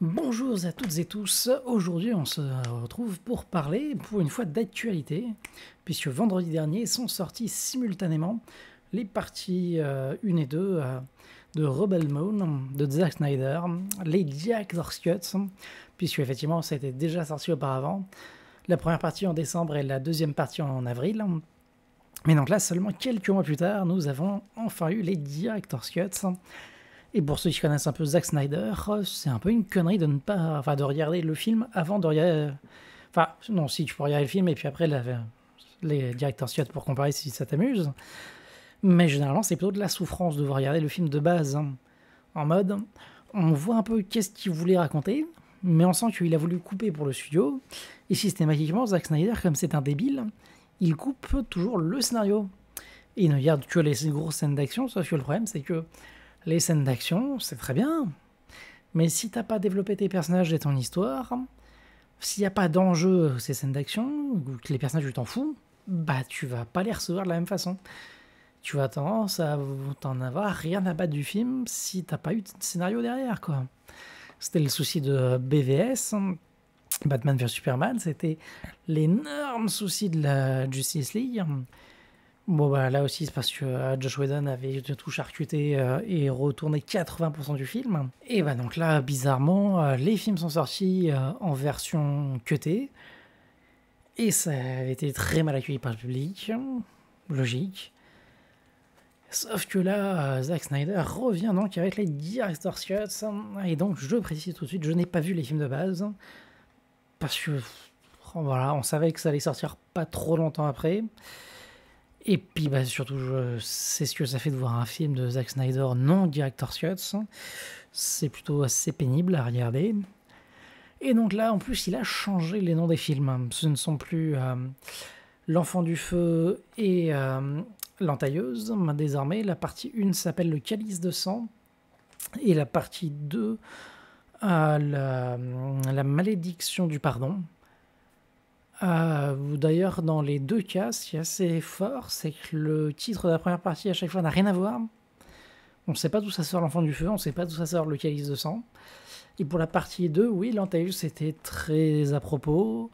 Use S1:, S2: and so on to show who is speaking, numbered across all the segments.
S1: Bonjour à toutes et tous, aujourd'hui on se retrouve pour parler, pour une fois, d'actualité, puisque vendredi dernier sont sortis simultanément les parties 1 et 2 de Rebel Moon de Zack Snyder, les Director's Cuts, puisque effectivement ça a été déjà sorti auparavant, la première partie en décembre et la deuxième partie en avril, mais donc là seulement quelques mois plus tard nous avons enfin eu les Director's Cuts. Et pour ceux qui connaissent un peu Zack Snyder, c'est un peu une connerie de ne pas, enfin, de regarder le film avant de regarder. Enfin, non, si tu peux regarder le film et puis après les director's cut pour comparer si ça t'amuse. Mais généralement, c'est plutôt de la souffrance de regarder le film de base, hein. En mode, on voit un peu qu'est-ce qu'il voulait raconter, mais on sent qu'il a voulu couper pour le studio. Et systématiquement, Zack Snyder, comme c'est un débile, il coupe toujours le scénario. Et il ne garde que les grosses scènes d'action, sauf que le problème, c'est que les scènes d'action, c'est très bien, mais si t'as pas développé tes personnages et ton histoire, s'il n'y a pas d'enjeu ces scènes d'action, ou que les personnages tu t'en fous, bah tu vas pas les recevoir de la même façon. Tu vas tendance à t'en avoir rien à battre du film si t'as pas eu de scénario derrière, quoi. C'était le souci de BVS, Batman vs Superman, c'était l'énorme souci de la Justice League. Bon, bah là aussi, c'est parce que Josh Whedon avait tout charcuté et retourné 80% du film. Et bah donc là, bizarrement, les films sont sortis en version cutée. Et ça a été très mal accueilli par le public. Logique. Sauf que là, Zack Snyder revient donc avec les Director's Cuts. Et donc, je précise tout de suite, je n'ai pas vu les films de base. Parce que, voilà, on savait que ça allait sortir pas trop longtemps après. Et puis bah, surtout, c'est ce que ça fait de voir un film de Zack Snyder non Director's Cuts. C'est plutôt assez pénible à regarder. Et donc là, en plus, il a changé les noms des films. Ce ne sont plus L'Enfant du Feu et L'Entailleuse. Désormais, la partie 1 s'appelle Le Calice de Sang. Et la partie 2, la Malédiction du Pardon. D'ailleurs, dans les deux cas, ce qui est assez fort, c'est que le titre de la première partie à chaque fois n'a rien à voir. On ne sait pas d'où ça sort l'enfant du feu, on ne sait pas d'où ça sort le calice de sang. Et pour la partie 2, oui, l'Antaeus c'était très à propos.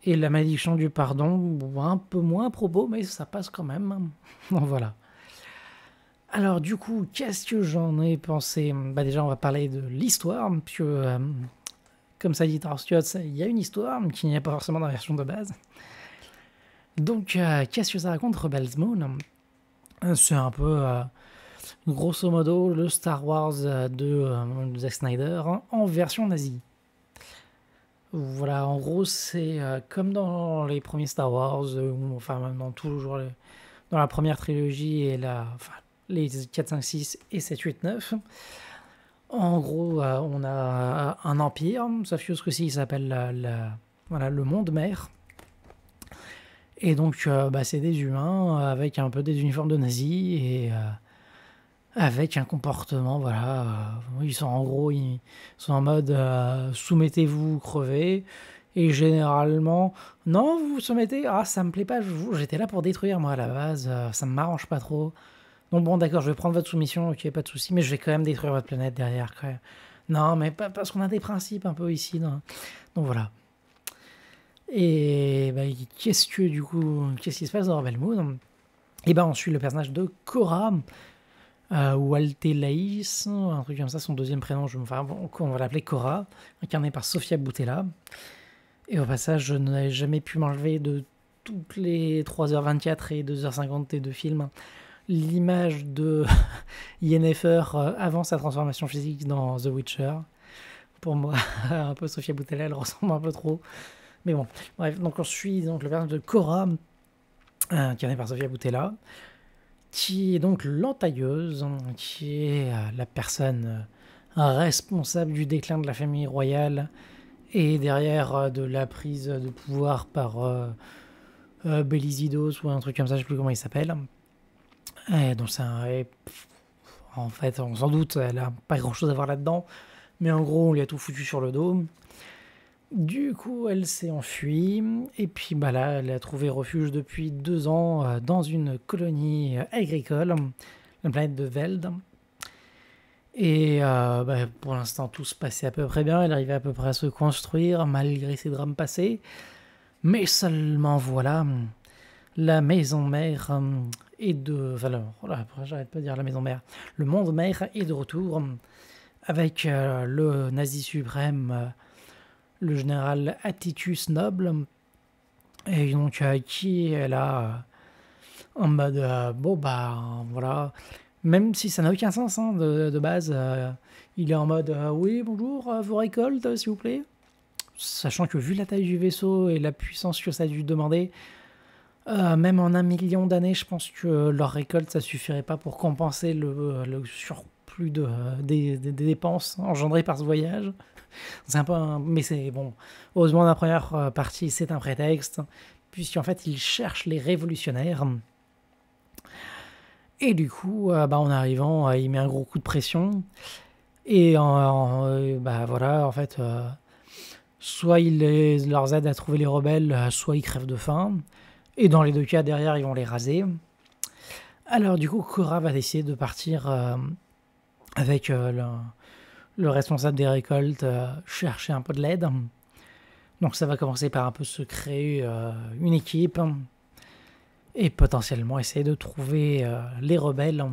S1: Et la malédiction du pardon, un peu moins à propos, mais ça passe quand même. Donc voilà. Alors du coup, qu'est-ce que j'en ai pensé? Bah déjà, on va parler de l'histoire, puisque comme ça dit Tarscott, il y a une histoire qui n'y a pas forcément dans la version de base. Donc, qu'est-ce que ça raconte Rebel's Moon? C'est un peu, grosso modo, le Star Wars de Zack Snyder en version nazie. Voilà, en gros, c'est comme dans les premiers Star Wars, ou enfin même dans toujours dans la première trilogie et les 4, 5, 6 et 7, 8, 9. En gros, on a un empire, sauf que ce coup-ci, il s'appelle voilà, le monde mère. Et donc, bah, c'est des humains avec un peu des uniformes de nazis et avec un comportement, voilà. Ils sont en gros, ils sont en mode soumettez-vous, crevez. Et généralement, non, vous vous soumettez, ah, ça me plaît pas, j'étais là pour détruire, moi, à la base, ça me m'arrange pas trop. Donc, bon, d'accord, je vais prendre votre soumission, ok, pas de souci, mais je vais quand même détruire votre planète derrière, quand même. Non, mais pas parce qu'on a des principes un peu ici, non. Donc, voilà. Et bah, qu'est-ce qui se passe dans Rebel Moon? Et ben on suit le personnage de Cora, ou Altelaïs, un truc comme ça, son deuxième prénom, on va l'appeler Cora, incarnée par Sofia Boutella. Et au passage, je n'ai jamais pu m'enlever de toutes les 3h24 et 2h50 des deux films l'image de Yennefer avant sa transformation physique dans The Witcher. Pour moi, un peu Sofia Boutella, elle ressemble un peu trop. Mais bon, bref, donc on suit donc le personnage de Cora, incarné par Sofia Boutella, qui est donc l'entailleuse, qui est la personne responsable du déclin de la famille royale et derrière de la prise de pouvoir par Belizidos ou un truc comme ça, je sais plus comment il s'appelle. Et donc en fait, on s'en doute, elle a pas grand chose à voir là-dedans, mais en gros, on lui a tout foutu sur le dos. Du coup, elle s'est enfuie, et puis bah là, elle a trouvé refuge depuis 2 ans dans une colonie agricole, la planète de Veld. Et pour l'instant, tout se passait à peu près bien. Il arrivait à peu près à se construire malgré ces drames passés. Mais seulement voilà, la maison mère est de... Enfin, voilà, j'arrête pas de dire la maison mère. Le monde mère est de retour avec le nazi suprême, le général Atticus Noble. Et donc, qui est là en mode, voilà. Même si ça n'a aucun sens hein, de base, il est en mode oui, bonjour, vos récoltes, s'il vous plaît. Sachant que vu la taille du vaisseau et la puissance que ça a dû demander, même en 1 million d'années, je pense que leur récolte, ça suffirait pas pour compenser le surplus des dépenses engendrées par ce voyage. C'est un peu mais c'est bon. Heureusement, la première partie, c'est un prétexte, puisqu'en fait, ils cherchent les révolutionnaires. Et du coup, en arrivant, il met un gros coup de pression. Et voilà, en fait, soit il leur aide à trouver les rebelles, soit ils crèvent de faim. Et dans les deux cas, derrière, ils vont les raser. Alors du coup, Cora va décider de partir avec le responsable des récoltes, chercher un peu de l'aide. Donc ça va commencer par un peu se créer une équipe et potentiellement essayer de trouver les rebelles.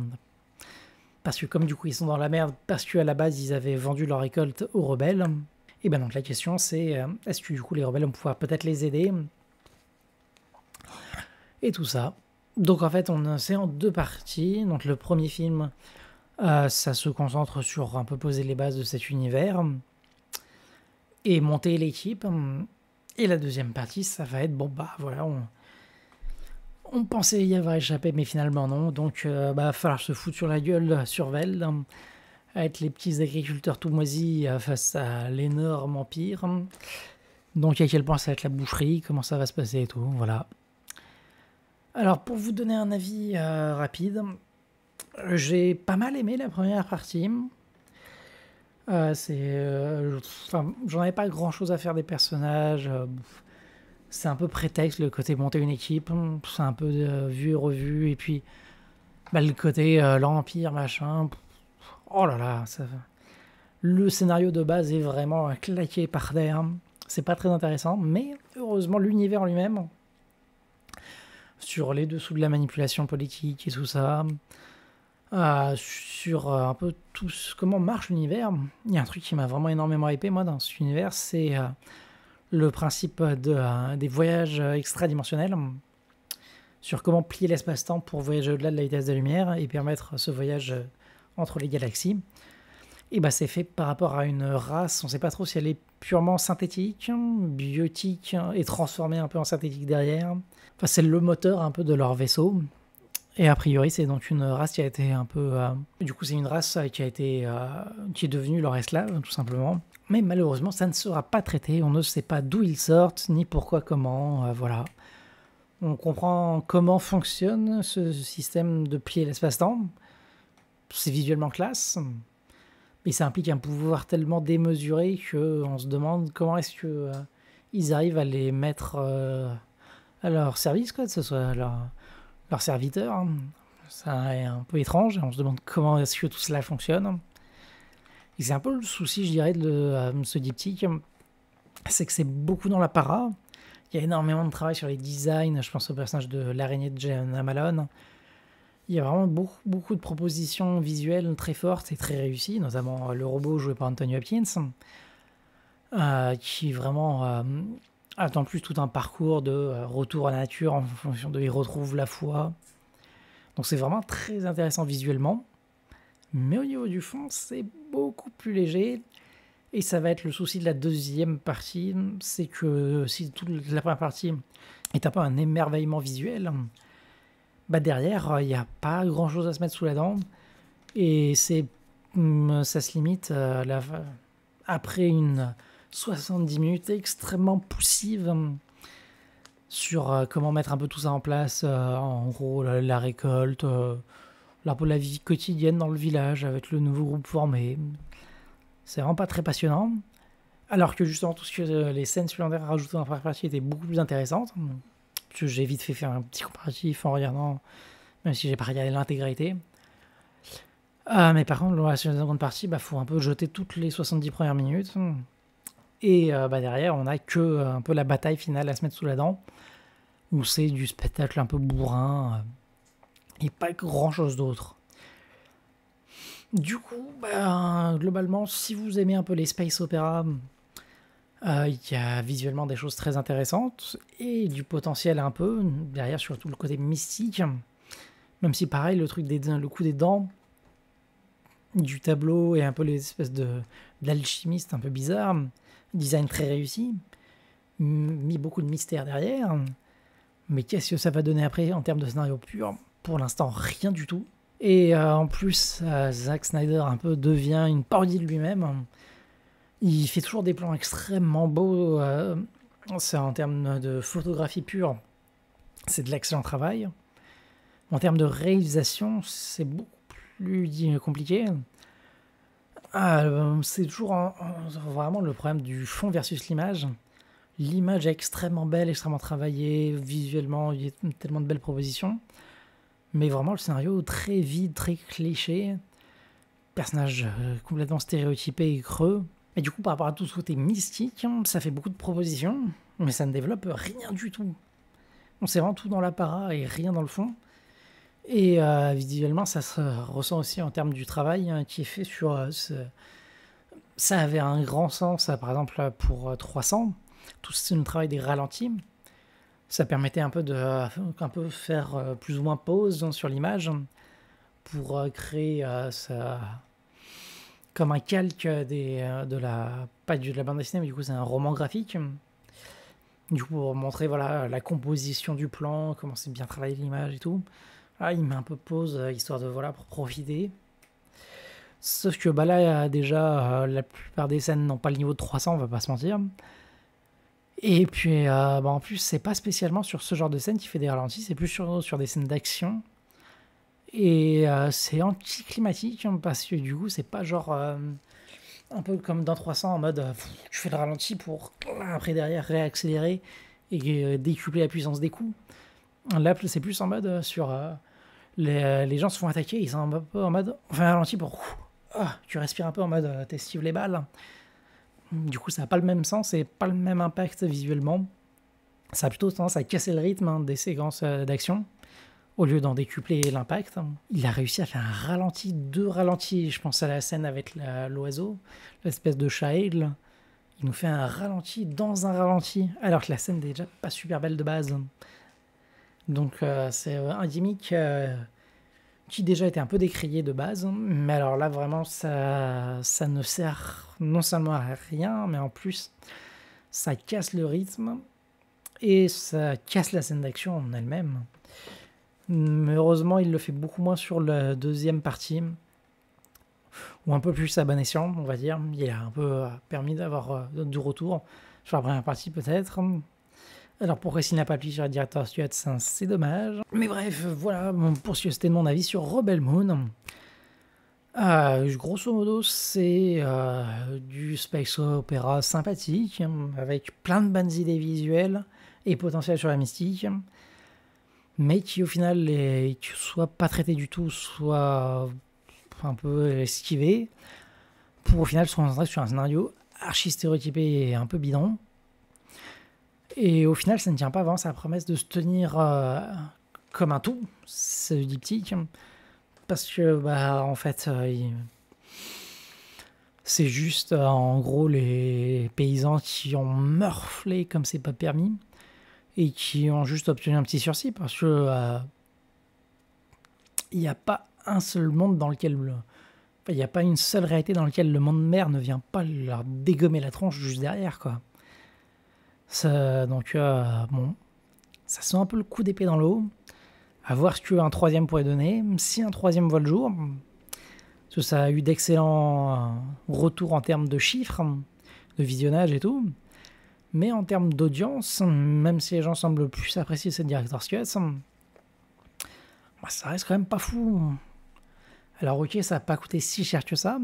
S1: Parce que comme du coup ils sont dans la merde, parce qu'à la base ils avaient vendu leur récolte aux rebelles, et ben donc la question c'est est-ce que du coup les rebelles vont pouvoir peut-être les aider et tout ça. Donc en fait c'est en 2 parties. Donc le premier film ça se concentre sur un peu poser les bases de cet univers et monter l'équipe. Et la deuxième partie ça va être voilà, on pensait y avoir échappé, mais finalement non. Donc, va falloir se foutre sur la gueule sur Veld, avec les petits agriculteurs tout moisis face à l'énorme empire. Donc, à quel point ça va être la boucherie, comment ça va se passer et tout, voilà. Alors, pour vous donner un avis rapide, j'ai pas mal aimé la première partie. J'en avais pas grand chose à faire des personnages. C'est un peu prétexte, le côté monter une équipe, c'est un peu vu et revu, et puis le côté l'Empire, machin, oh là là, le scénario de base est vraiment claqué par terre, c'est pas très intéressant, mais heureusement l'univers en lui-même, sur les dessous de la manipulation politique et tout ça, sur un peu tout comment marche l'univers, il y a un truc qui m'a vraiment énormément hypé moi dans cet univers, c'est... le principe des voyages extradimensionnels, sur comment plier l'espace-temps pour voyager au-delà de la vitesse de la lumière et permettre ce voyage entre les galaxies. Et c'est fait par rapport à une race, on ne sait pas trop si elle est purement synthétique, biotique et transformée un peu en synthétique derrière. Enfin, c'est le moteur un peu de leur vaisseau. Et a priori, c'est donc une race qui a été un peu... du coup, c'est une race qui est devenue leur esclave, tout simplement. Mais malheureusement, ça ne sera pas traité. On ne sait pas d'où ils sortent, ni pourquoi, comment. Voilà. On comprend comment fonctionne ce système de plier l'espace-temps. C'est visuellement classe. Mais ça implique un pouvoir tellement démesuré qu'on se demande comment est-ce que ils arrivent à les mettre à leur service, quoi, que ce soit leur serviteur. Ça est un peu étrange. On se demande comment est-ce que tout cela fonctionne. Et c'est un peu le souci, je dirais, de ce diptyque, c'est que c'est beaucoup dans la para. Il y a énormément de travail sur les designs, je pense au personnage de l'araignée de Jenna Malone. Il y a vraiment beaucoup de propositions visuelles très fortes et très réussies, notamment le robot joué par Anthony Hopkins, qui vraiment a en plus tout un parcours de retour à la nature en fonction de il retrouve la foi. Donc c'est vraiment très intéressant visuellement. Mais au niveau du fond, c'est beaucoup plus léger. Et ça va être le souci de la deuxième partie. C'est que si toute la première partie est un peu un émerveillement visuel, derrière, il n'y a pas grand-chose à se mettre sous la dent. Et ça se limite après une 70 minutes extrêmement poussive sur comment mettre un peu tout ça en place. En gros, la récolte... la vie quotidienne dans le village avec le nouveau groupe formé. C'est vraiment pas très passionnant. Alors que justement, tout ce que les scènes supplémentaires rajoutées dans la première partie étaient beaucoup plus intéressantes. Parce que j'ai vite fait faire un petit comparatif en regardant, même si j'ai pas regardé l'intégralité. Mais par contre, sur la seconde partie, faut un peu jeter toutes les 70 premières minutes. Et derrière, on a que un peu la bataille finale à se mettre sous la dent, où c'est du spectacle un peu bourrin, et pas grand-chose d'autre. Du coup, globalement, si vous aimez un peu les space opéra, il y a visuellement des choses très intéressantes, et du potentiel un peu, derrière surtout le côté mystique, même si pareil, le coup des dents, du tableau et un peu les espèces d'alchimistes un peu bizarres, design très réussi, mis beaucoup de mystère derrière, mais qu'est-ce que ça va donner après en termes de scénario pur? Pour l'instant, rien du tout. Et en plus, Zack Snyder un peu devient une parodie de lui-même. Il fait toujours des plans extrêmement beaux. C'est en termes de photographie pure, c'est de l'excellent travail. En termes de réalisation, c'est beaucoup plus compliqué. C'est toujours vraiment le problème du fond versus l'image. L'image est extrêmement belle, extrêmement travaillée, visuellement, il y a tellement de belles propositions. Mais vraiment, le scénario très vide, très cliché. Personnage complètement stéréotypé et creux. Et du coup, par rapport à tout ce côté mystique, ça fait beaucoup de propositions, mais ça ne développe rien du tout. On sait vraiment tout dans l'apparat et rien dans le fond. Et visuellement, ça se ressent aussi en termes du travail qui est fait sur ça avait un grand sens, par exemple, pour 300. Tout le travail des ralentis. Ça permettait un peu de faire plus ou moins pause sur l'image pour créer comme un calque pas de la bande dessinée, mais du coup c'est un roman graphique. Du coup pour montrer voilà la composition du plan, comment c'est bien travaillé l'image et tout. Il met un peu pause histoire de pour profiter. Sauf que là déjà la plupart des scènes n'ont pas le niveau de 300, on va pas se mentir. Et puis, en plus, c'est pas spécialement sur ce genre de scène qui fait des ralentis, c'est plus sur des scènes d'action. Et c'est anticlimatique, parce que du coup, c'est pas genre un peu comme dans 300 en mode tu fais le ralenti pour après derrière réaccélérer et décupler la puissance des coups. Là, c'est plus en mode sur les gens se font attaquer, ils sont un peu en mode on fait un ralenti pour tu respires un peu en mode t'esquives les balles. Du coup, ça n'a pas le même sens et pas le même impact visuellement. Ça a plutôt tendance à casser le rythme des séquences d'action, au lieu d'en décupler l'impact. Il a réussi à faire deux ralentis. Je pense à la scène avec l'oiseau, l'espèce de chat-aigle. Il nous fait un ralenti dans un ralenti, alors que la scène n'est déjà pas super belle de base. Donc c'est un gimmick qui déjà était un peu décrié de base, mais alors là vraiment ça ne sert non seulement à rien, mais en plus ça casse le rythme et ça casse la scène d'action en elle-même. Mais heureusement il le fait beaucoup moins sur la deuxième partie, ou un peu plus à bon escient on va dire. Il a un peu permis d'avoir du retour sur la première partie peut-être. Alors pourquoi s'il n'a pas appuyé sur la Director's Cut, c'est dommage. Mais bref, voilà, pour ce que c'était mon avis sur Rebel Moon. Grosso modo, c'est du space opéra sympathique, avec plein de bonnes idées visuelles et potentiel sur la mystique, mais qui au final soit pas traité du tout, soit un peu esquivé, pour au final se concentrer sur un scénario archi stéréotypé et un peu bidon. Et au final, ça ne tient pas vraiment sa promesse de se tenir comme un tout, ce diptyque, parce que en fait, c'est juste en gros les paysans qui ont morflé comme c'est pas permis et qui ont juste obtenu un petit sursis, parce que il n'y a pas un seul monde dans lequel il n'y a pas une seule réalité dans laquelle le monde mère ne vient pas leur dégommer la tronche juste derrière, quoi. Donc, bon, ça sent un peu le coup d'épée dans l'eau. À voir ce qu'un troisième pourrait donner. Si un troisième voit le jour, parce que ça a eu d'excellents retours en termes de chiffres, de visionnage et tout. Mais en termes d'audience, même si les gens semblent plus apprécier cette Director's Cut, ça reste quand même pas fou. Alors ok, ça n'a pas coûté si cher que ça.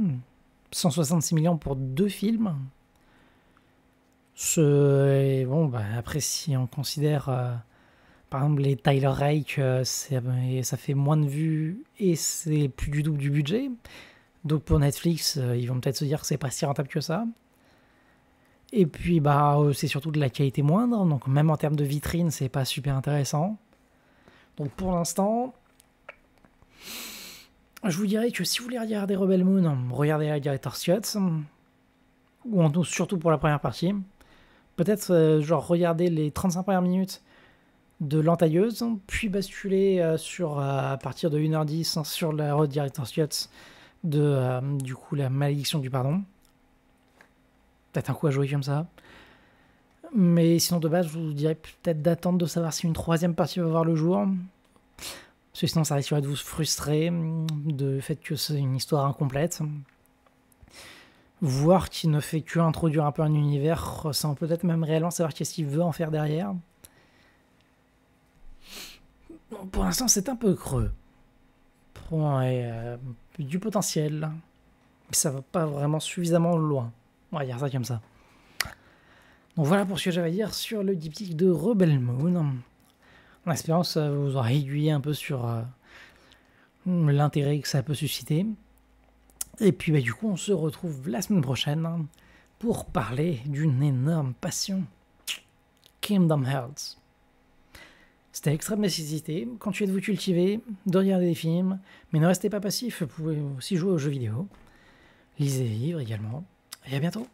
S1: 166 millions pour 2 films. Et bon, après, si on considère Par exemple, les Tyler Rake, ça fait moins de vues et c'est plus du double du budget. Donc pour Netflix, ils vont peut-être se dire que c'est pas si rentable que ça. Et puis c'est surtout de la qualité moindre, donc même en termes de vitrine, c'est pas super intéressant. Donc pour l'instant, je vous dirais que si vous voulez regarder Rebel Moon, regardez la Director's Cut, ou surtout pour la première partie. Peut-être regarder les 35 premières minutes de l'entailleuse, puis basculer à partir de 1h10 sur la Director's Cut du coup la malédiction du pardon. Peut-être un coup à jouer comme ça. Mais sinon de base, je vous dirais peut-être d'attendre de savoir si une troisième partie va voir le jour. Parce que sinon ça risquerait de vous frustrer du fait que c'est une histoire incomplète. Voir qu'il ne fait que introduire un peu un univers sans peut-être même réellement savoir qu'est-ce qu'il veut en faire derrière. Bon, pour l'instant c'est un peu creux. Du potentiel. Mais ça va pas vraiment suffisamment loin. On va dire ça comme ça. Donc voilà pour ce que j'avais à dire sur le diptyque de Rebel Moon. En espérant que ça vous aura aiguillé un peu sur l'intérêt que ça peut susciter. Et puis du coup on se retrouve la semaine prochaine pour parler d'une énorme passion. Kingdom Hearts. C'était extrême nécessité. Continuez de vous cultiver, de regarder des films, mais ne restez pas passif, vous pouvez aussi jouer aux jeux vidéo. Lisez des livres également. Et à bientôt.